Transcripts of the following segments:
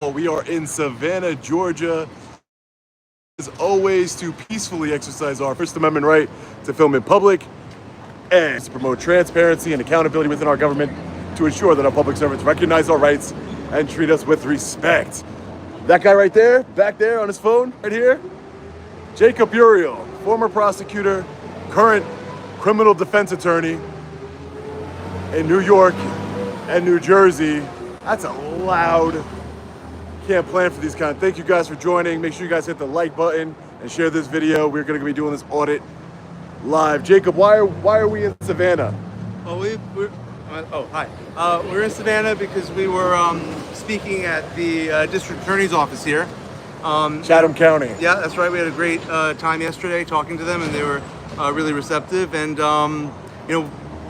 We are in Savannah, Georgia, as always, to peacefully exercise our First Amendment right to film in public and to promote transparency and accountability within our government to ensure that our public servants recognize our rights and treat us with respect. That guy right there, back there on his phone, right here, Jacob Uriel, former prosecutor, current criminal defense attorney in New York and New Jersey. That's a loud... Can't plan for these kind. Thank you guys for joining. Make sure you guys hit the like button and share this video. We're going to be doing this audit live. Jacob, why are we in Savannah? Well, hi. We're in Savannah because we were speaking at the district attorney's office here. Chatham County. Yeah, that's right. We had a great time yesterday talking to them, and they were really receptive. And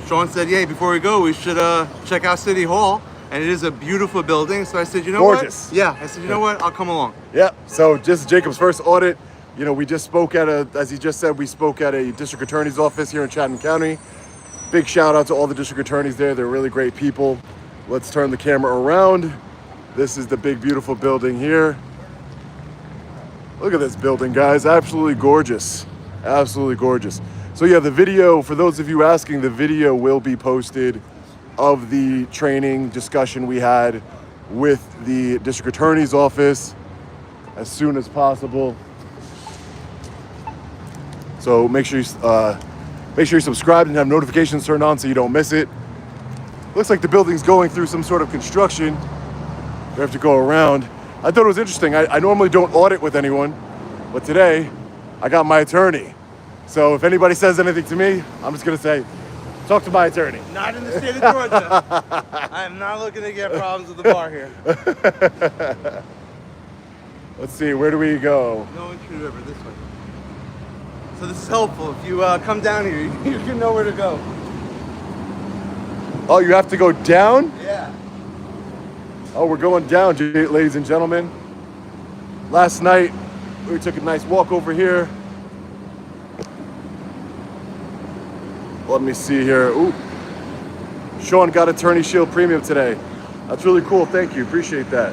Sean said, "Yeah, before we go, we should check out City Hall." And it is a beautiful building. So I said, you know Gorgeous. what? Yeah, I said, you know what? I'll come along. Yeah, so just Jacob's first audit. We just spoke at as he just said, we spoke at a district attorney's office here in Chatham County. Big shout out to all the district attorneys there. They're really great people. Let's turn the camera around. This is the big, beautiful building here. Look at this building, guys. Absolutely gorgeous. Absolutely gorgeous. So yeah, the video, for those of you asking, the video will be posted of the training discussion we had with the district attorney's office as soon as possible. So make sure you subscribe and have notifications turned on so you don't miss it. Looks like the building's going through some sort of construction. We have to go around. I thought it was interesting. I normally don't audit with anyone, but today I got my attorney. So if anybody says anything to me, I'm just gonna say, talk to my attorney. Not in the state of Georgia. I am not looking to get problems with the bar here. Let's see, where do we go? No entry river, this way. So this is helpful. If you come down here, you can know where to go. Oh, you have to go down? Yeah. Oh, we're going down, ladies and gentlemen. Last night, we took a nice walk over here. Let me see here. Ooh. Sean got Attorney Shield Premium today. That's really cool. Thank you. Appreciate that.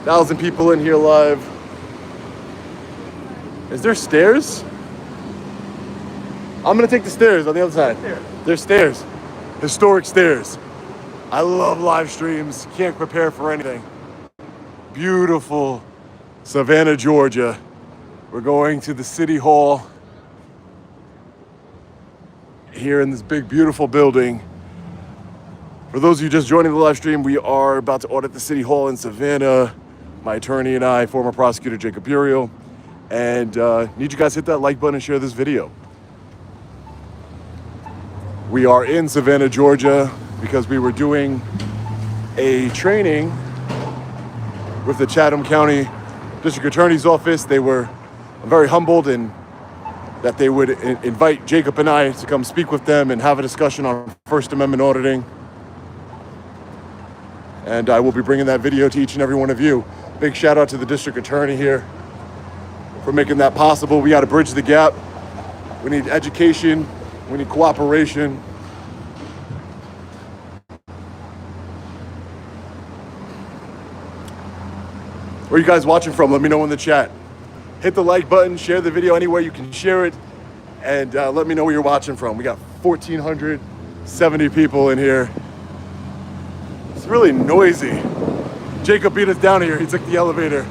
1,000 people in here live. Is there stairs? I'm going to take the stairs on the other side. There's stairs. Historic stairs. I love live streams. Can't prepare for anything. Beautiful Savannah, Georgia. We're going to the City Hall here in this big, beautiful building. For those of you just joining the live stream, we are about to audit the City Hall in Savannah. My attorney and I, former prosecutor Jacob Uriel, and need you guys to hit that like button and share this video. We are in Savannah, Georgia, because we were doing a training with the Chatham County District Attorney's Office. They were very humbled and that they would invite Jacob and I to come speak with them and have a discussion on First Amendment auditing. And I will be bringing that video to each and every one of you. Big shout out to the district attorney here for making that possible. We got to bridge the gap. We need education. We need cooperation. Where are you guys watching from? Let me know in the chat. Hit the like button, share the video anywhere you can share it, and let me know where you're watching from. We got 1,470 people in here. It's really noisy. Jacob beat us down here. He took the elevator.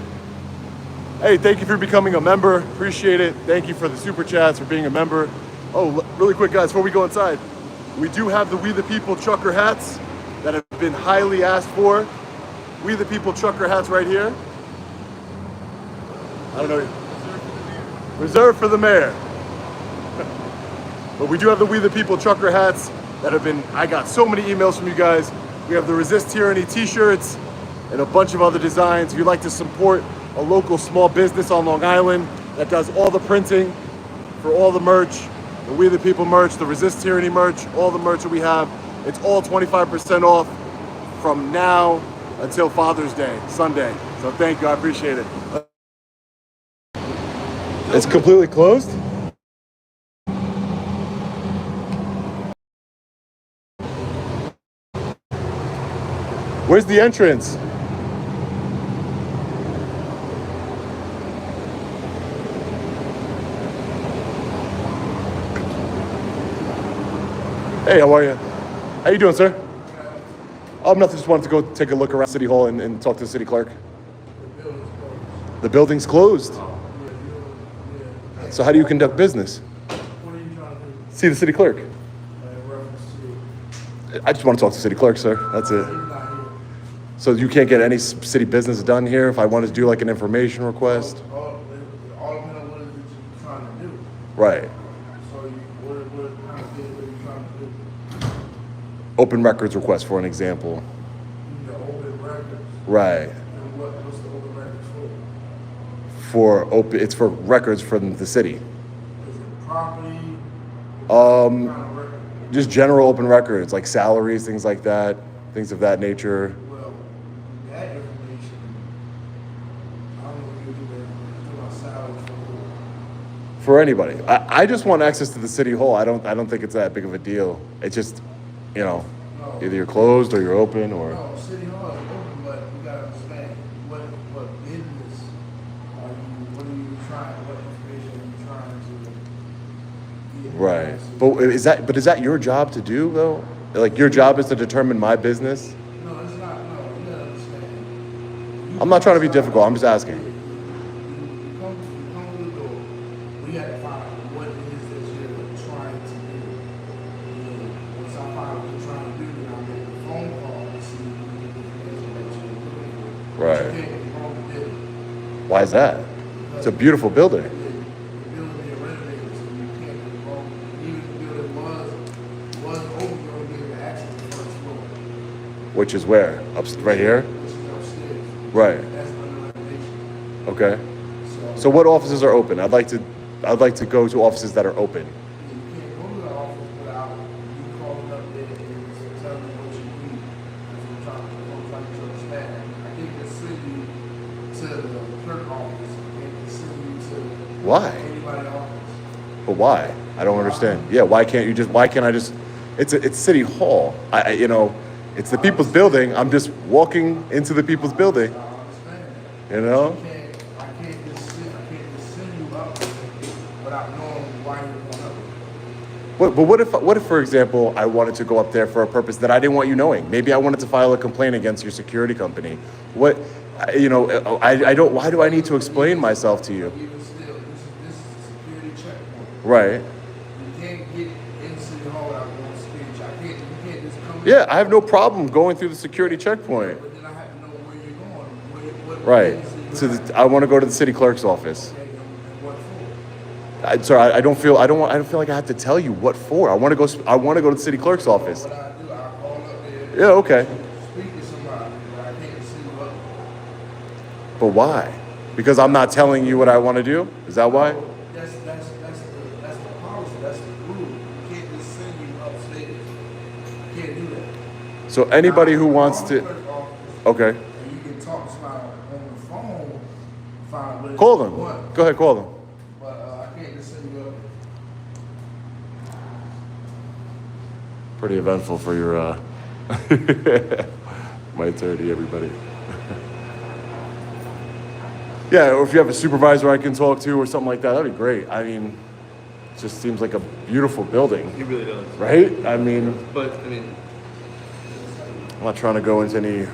Hey, thank you for becoming a member. Appreciate it. Thank you for the super chats, for being a member. Oh, really quick, guys, before we go inside, we do have the We the People trucker hats that have been highly asked for. We the People trucker hats right here. I don't know. Reserved for the mayor. But we do have the We the People trucker hats that have been, I got so many emails from you guys. We have the Resist Tyranny t-shirts and a bunch of other designs. If you'd like to support a local small business on Long Island that does all the printing for all the merch, the We the People merch, the Resist Tyranny merch, all the merch that we have, it's all 25% off from now until Father's Day, Sunday. So thank you, I appreciate it. It's completely closed? Where's the entrance? Hey, how are you? How you doing, sir? Nothing. Just wanted to go take a look around City Hall and talk to the city clerk. The building's closed. So how do you conduct business? What are you trying to do? See the city clerk. In reference to, I just want to talk to the city clerk, sir. That's it. he's not here. So you can't get any city business done here if I want to do like an information request? All depends on what it is that you're trying to do. Right. So what kind of things are you trying to do? Open records request, for an example. You need to open records. Right. And what's the open records for? It's for records from the city. Is it property? Um, What kind of record? Just general open records, like salaries, things like that, things of that nature. Well, that information, I don't know if you do that. You do my salary for who? For anybody. I just want access to the city hall. I don't think it's that big of a deal. It's just, No. either you're closed or you're open or No, City Hall is open, but you gotta understand what business are you, what information are you trying to get? right. But is that your job to do though? Like your job is to determine my business? No, it's not, no, you gotta understand. I'm not trying to be difficult. I'm just asking. You come to the door, we have to find out what it is that you're trying to do. And once I find out what you're trying to do, then I'll make a phone call to see what the information that you're looking for. Right. You can't get wrong with it. Why is that? It's a beautiful building. The building being renovated, so you can't get wrong. Even if the building was open, you only get access to the first floor. Which is where? Right here? Which is upstairs. Right. That's under renovation. Okay. So So what offices are open? I'd like to go to offices that are open. you can't go to the office without you calling up there and telling them what you need. That's what I'm trying to understand. I can't just send you to the clerk office. I can't just send you to Why? anybody's office. But why? I don't understand. Yeah, why can't I just it's City Hall. It's the people's building. I'm just walking into the people's building, I understand that. you know? I can't just send you up there without knowing why you're going up there. But what if, for example, I wanted to go up there for a purpose that I didn't want you knowing? Maybe I wanted to file a complaint against your security company. I don't. Why do I need to explain myself to you? Even still, this is a security checkpoint. Right. You can't get in City Hall without going to security check. You can't just come in. Yeah, I have no problem going through the security checkpoint. But then I have to know where you're going. What Right. business So you have. I want to go to the city clerk's office. Okay, and what for? Sorry, I don't feel like I have to tell you what for. I want to go to the city clerk's office. What I do, I call up there. Yeah, okay. Speak to somebody, but I can't send you up. But why? Because I'm not telling you what I want to do? Is that why? That's the policy. That's the rule. You can't just send you upstairs. You can't do that. So anybody who wants to, okay, And you can talk to somebody on the phone, find what it call is you them. want. Go ahead, call them. But I can't just send you up. Pretty eventful for your my attorney, everybody. Yeah, or if you have a supervisor I can talk to or something like that, that'd be great. I mean, it just seems like a beautiful building, He really does. right? I mean, But I mean, I'm not trying to go into any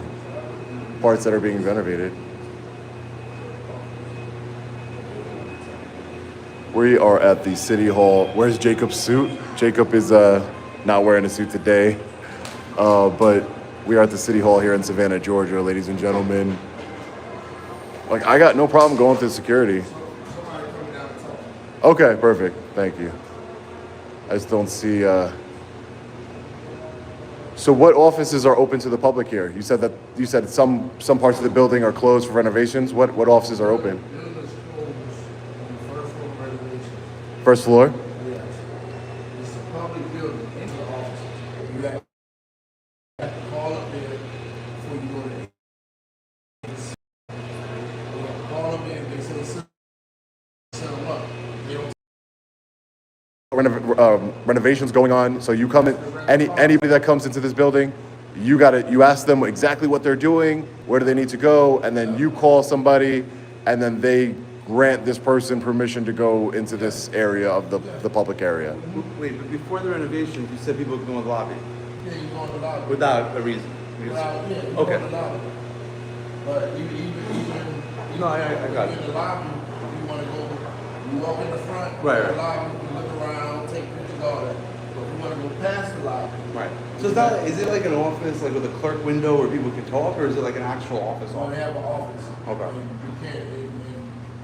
parts that are being renovated. We are at the City Hall. Where's Jacob's suit? Jacob is not wearing a suit today, but we are at the City Hall here in Savannah, Georgia, ladies and gentlemen. Like, I got no problem going through security. Somebody coming down and talking. Okay, perfect. Thank you. I just don't see. So, what offices are open to the public here? You said some parts of the building are closed for renovations. What offices are open? Building is closed on the first floor renovation. First floor. Yes. It's a public building, in the office. You have to call up there before you go there. You have to call up there and they say, set them up. They don't Renovations going on. So you come in. Anybody that comes into this building, you ask them exactly what they're doing, where do they need to go, and then you call somebody, and then they grant this person permission to go into this area of the public area. Wait, but before the renovations, you said people could go in the lobby Yeah, you go in the lobby. without a reason. Without, yeah, you Okay. go in the lobby. But even No, I got it. in the lobby, you want to go, you walk in the front, Right, in the right. lobby, you look around, take pictures, all that. But if you want to go past the lobby, Right. So it's not, is it like an office, like with a clerk window where people can talk, or is it like an actual office? so they have an office. Okay. And you can't, and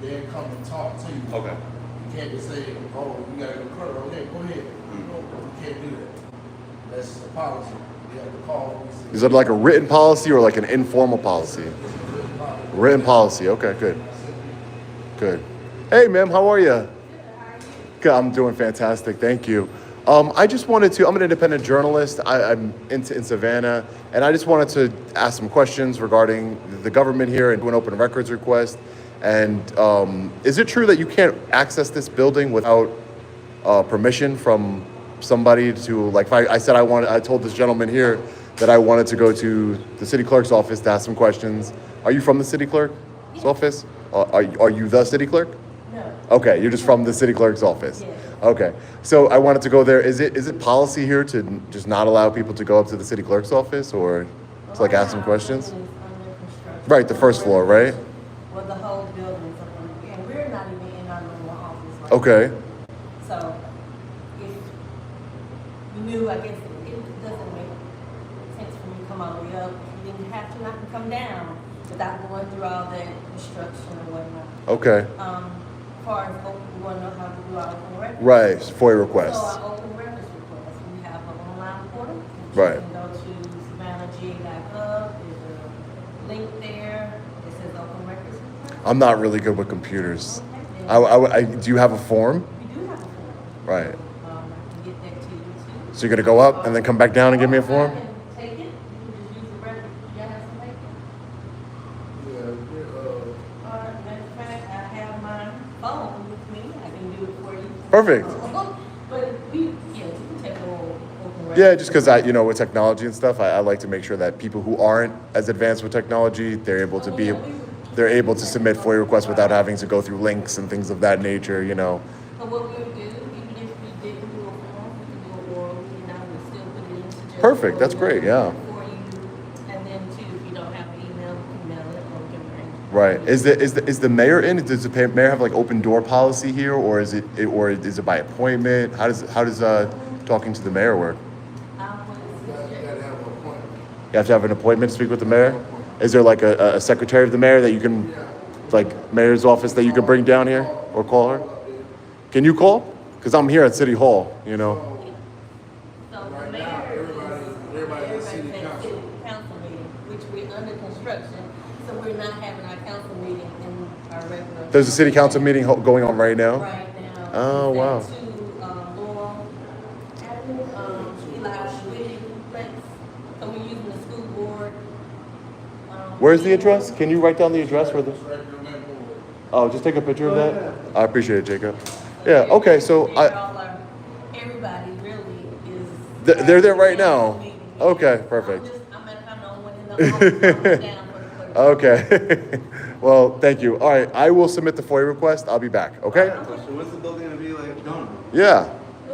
they come and talk to you. Okay. You can't just say, oh, you got to go clerk, okay, go ahead. Mm-hmm. No, you can't do that. That's a policy. You have to call. Is it like a written policy or like an informal policy? Written policy. Okay, good. Good. Hey, ma'am, how are you? Good. I'm doing fantastic. Thank you. I just wanted to, I'm an independent journalist. I'm in Savannah, and I just wanted to ask some questions regarding the government here and do an open records request. And is it true that you can't access this building without permission from somebody to, like, if I told this gentleman here that I wanted to go to the city clerk's office to ask some questions. Are you from the city clerk's office? Are you the city clerk? No. Okay, you're just from the city clerk's office. Yes. Okay, so I wanted to go there. Is it policy here to just not allow people to go up to the city clerk's office or to like ask some questions? Building is under construction. Right, the first floor, right? Well, the whole building is up on, and we're not even in our normal office right Okay, now. So, if you knew, I guess it doesn't make sense for you to come all the way up. You didn't have to not come down without going through all that construction or whatnot. okay, As far as open, we want to know how to do our open records. right. FOIA So requests. our open records request, we have an online portal. Right. You can go to SavannahGA.gov, there's a link there, it says open records request. I'm not really good with computers. Okay. Do you have a form? We do have a form. Right. I can get that to you too. So you're gonna go up and then come back down and give me a form? I can take it, you can just use the record, you have some paper. Yeah, Matter of fact, I have my phone with me, I can do it for you. Perfect. But you can take a little open record. Yeah, just because with technology and stuff, I like to make sure that people who aren't as advanced with technology, they're able to submit FOIA requests without having to go through links and things of that nature. But what we would do, even if we didn't do a form, we could do a oral, we'd still put it into just. Perfect, that's great, yeah. For you, and then too, if you don't have an email, you can mail it or we can bring. Right. Is the mayor in? Does the mayor have like open door policy here, or is it by appointment? How does talking to the mayor work? I would you suggest, gotta have an appointment. You have to have an appointment to speak with the mayor. Is there like a secretary of the mayor that you can, like mayor's office that you can bring down here or call her? Can you call? Because I'm here at City Hall. so the Right mayor now, everybody in city everybody's at council. city council meeting, which we're under construction, so we're not having our council meeting in our regular. There's a city council meeting going on right now. Right now. Oh, It's wow. at 2, Laurel Avenue, Eli Schwitty complex, so we're using the school board. Where's the address? Can you write down the address for the? Regular member. Oh, just take a picture of that. I appreciate it, Jacob. Yeah. Okay. So Everybody really is. They're there right now. Okay, perfect. I'm the only one in the office. I'm down for the. Okay. Well, thank you. All right, I will submit the FOIA request. I'll be back. Okay. So when's the building gonna be like done? Yeah.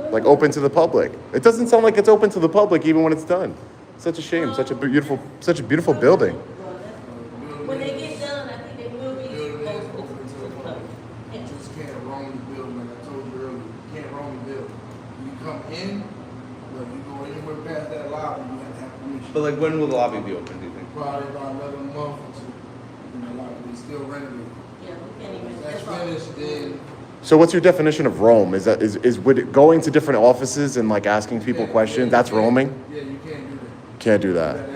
Like open to the public. It doesn't sound like it's open to the public even when it's done. Such a shame. Such a beautiful building. When they get done, I think they will be exposed to the public. You Yeah. just can't roam the building, like I told you earlier. You can't roam the building. You come in, but you go anywhere past that lobby, you have to have permission. But like, when will the lobby be open, do you think? Probably about another month or two. Like, we still renovating. Yeah, we can't even. That's that's all. finished, then. So what's your definition of roam? Is going to different offices and like asking people Yeah, questions? yeah, That's you can't- roaming? Yeah, you can't do that. Can't do You that. gotta